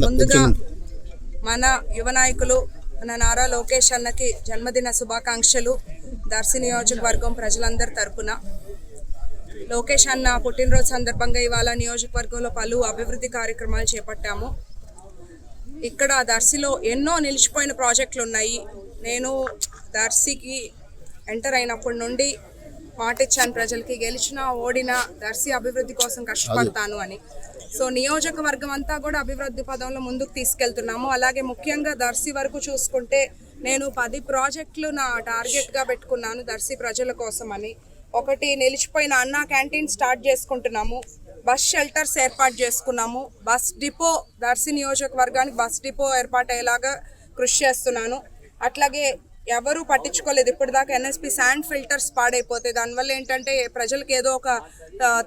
ముందుగా మన యువ నాయకులు మన నారా లోకేష్ అన్నకి జన్మదిన శుభాకాంక్షలు. దర్శి నియోజకవర్గం ప్రజలందరి తరపున లోకేష్ అన్న పుట్టినరోజు సందర్భంగా ఇవాళ నియోజకవర్గంలో పలు అభివృద్ధి కార్యక్రమాలు చేపట్టాము. ఇక్కడ దర్శిలో ఎన్నో నిలిచిపోయిన ప్రాజెక్టులు ఉన్నాయి. నేను దర్శికి ఎంటర్ అయినప్పటి నుండి మాటిచ్చాను ప్రజలకి, గెలిచినా ఓడినా దర్శి అభివృద్ధి కోసం కష్టపడతాను అని. సో నియోజకవర్గం అంతా కూడా అభివృద్ధి పదంలో ముందుకు తీసుకెళ్తున్నాము. అలాగే ముఖ్యంగా దర్శి వరకు చూసుకుంటే నేను 10 ప్రాజెక్టులు నా టార్గెట్గా పెట్టుకున్నాను దర్శి ప్రజల కోసం అని. ఒకటి, నిలిచిపోయిన అన్నా క్యాంటీన్ స్టార్ట్ చేసుకుంటున్నాము. బస్ షెల్టర్స్ ఏర్పాటు చేసుకున్నాము. బస్ డిపో, దర్శి నియోజకవర్గానికి బస్ డిపో ఏర్పాటు అయ్యేలాగా కృషి చేస్తున్నాను. అట్లాగే ఎవరు పట్టించుకోలేదు ఇప్పటిదాకా ఎన్ఎస్పి శాండ్ ఫిల్టర్స్ పాడైపోతాయి. దానివల్ల ఏంటంటే ప్రజలకు ఏదో ఒక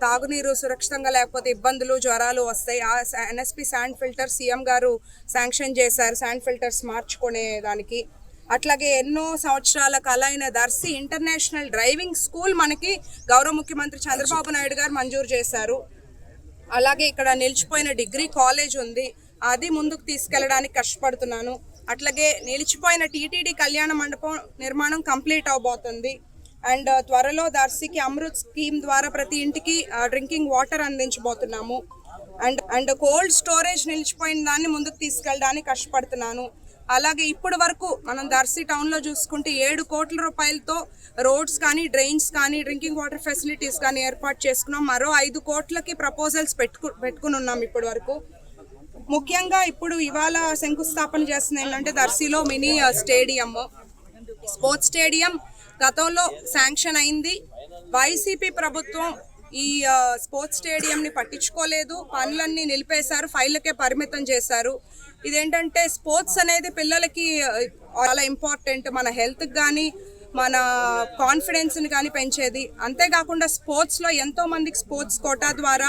తాగునీరు సురక్షితంగా లేకపోతే ఇబ్బందులు, జ్వరాలు వస్తాయి. ఆ ఎన్ఎస్పి శాండ్ ఫిల్టర్ సీఎం గారు శాంక్షన్ చేశారు, శాండ్ ఫిల్టర్స్ మార్చుకునే దానికి. అట్లాగే ఎన్నో సంవత్సరాల కల అయిన దర్శి ఇంటర్నేషనల్ డ్రైవింగ్ స్కూల్ మనకి గౌరవ ముఖ్యమంత్రి చంద్రబాబు నాయుడు గారు మంజూరు చేశారు. అలాగే ఇక్కడ నిలిచిపోయిన డిగ్రీ కాలేజ్ ఉంది, అది ముందుకు తీసుకెళ్ళడానికి కష్టపడుతున్నాను. అట్లాగే నిలిచిపోయిన టీటీడీ కళ్యాణ మండపం నిర్మాణం కంప్లీట్ అవబోతుంది. అండ్ త్వరలో దర్శికి అమృత్ స్కీమ్ ద్వారా ప్రతి ఇంటికి డ్రింకింగ్ వాటర్ అందించబోతున్నాము. అండ్ కోల్డ్ స్టోరేజ్ నిలిచిపోయిన దాన్ని ముందుకు తీసుకెళ్ళడానికి కష్టపడుతున్నాను. అలాగే ఇప్పటి వరకు మనం దర్శి టౌన్లో చూసుకుంటే 7 కోట్ల రూపాయలతో రోడ్స్ కానీ, డ్రైన్స్ కానీ, డ్రింకింగ్ వాటర్ ఫెసిలిటీస్ కానీ ఏర్పాటు చేసుకున్నాం. మరో 5 కోట్లకి ప్రపోజల్స్ పెట్టుకుని ఉన్నాం ఇప్పటి వరకు. ముఖ్యంగా ఇప్పుడు ఇవాళ శంకుస్థాపన చేస్తుంది ఏంటంటే దర్శిలో మినీ స్టేడియం, స్పోర్ట్స్ స్టేడియం గతంలో శాంక్షన్ అయింది. వైసీపీ ప్రభుత్వం ఈ స్పోర్ట్స్ స్టేడియంని పట్టించుకోలేదు, పనులన్నీ నిలిపేశారు, ఫైళ్ళకే పరిమితం చేశారు. ఇదేంటంటే స్పోర్ట్స్ అనేది పిల్లలకి చాలా ఇంపార్టెంట్, మన హెల్త్కి కానీ మన కాన్ఫిడెన్స్ని కానీ పెంచేది. అంతేకాకుండా స్పోర్ట్స్లో ఎంతోమందికి స్పోర్ట్స్ కోటా ద్వారా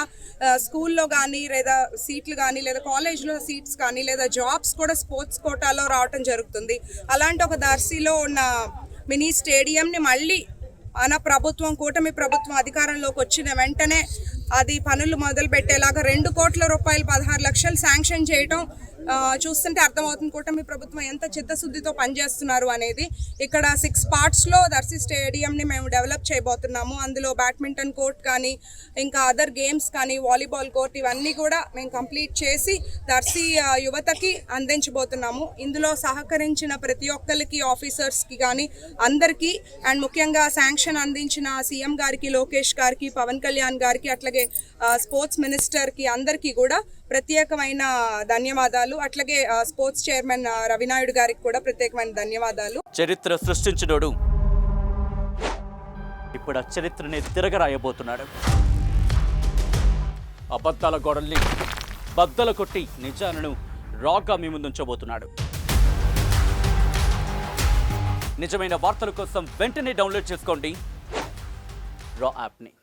స్కూల్లో కానీ, లేదా సీట్లు కానీ, లేదా కాలేజ్లో సీట్స్ కానీ, లేదా జాబ్స్ కూడా స్పోర్ట్స్ కోటాలో రావటం జరుగుతుంది. అలాంటి ఒక దర్శిలో ఉన్న మినీ స్టేడియంని మళ్ళీ మన ప్రభుత్వం, కూటమి ప్రభుత్వం అధికారంలోకి వచ్చిన వెంటనే అది పనులు మొదలు పెట్టేలాగా 2 కోట్ల రూపాయలు 16 లక్షలు శాంక్షన్ చేయటం చూస్తుంటే అర్థమవుతుంది కూటమి ప్రభుత్వం ఎంత చిత్తశుద్ధితో పనిచేస్తున్నారు అనేది. ఇక్కడ 6 పార్ట్స్లో దర్శి స్టేడియంని మేము డెవలప్ చేయబోతున్నాము. అందులో బ్యాడ్మింటన్ కోర్ట్ కానీ, ఇంకా అదర్ గేమ్స్ కానీ, వాలీబాల్ కోర్ట్, ఇవన్నీ కూడా మేము కంప్లీట్ చేసి దర్శి యువతకి అందించబోతున్నాము. ఇందులో సహకరించిన ప్రతి ఒక్కరికి, ఆఫీసర్స్కి కానీ అందరికీ, అండ్ ముఖ్యంగా శాంక్షన్ అందించిన సీఎం గారికి, లోకేష్ గారికి, పవన్ కళ్యాణ్ గారికి, అట్లాగే స్పోర్ట్స్ మినిస్టర్కి అందరికీ కూడా ప్రత్యేకమైన ధన్యవాదాలు. అట్లాగే స్పోర్ట్స్ చైర్మన్ రవినాయుడు గారికి కూడా ప్రత్యేకమైన ధన్యవాదాలు. చరిత్ర సృష్టించినోడు ఇప్పుడు ఆ చరిత్రని తిరగరాయబోతున్నాడు. అబద్ధాల గోడల్ని బద్దలు కొట్టి నిజాలను రాగా మీ ముందుంచబోతున్నాడు. నిజమైన వార్తల కోసం వెంటనే డౌన్లోడ్ చేసుకోండి రా యాప్ని.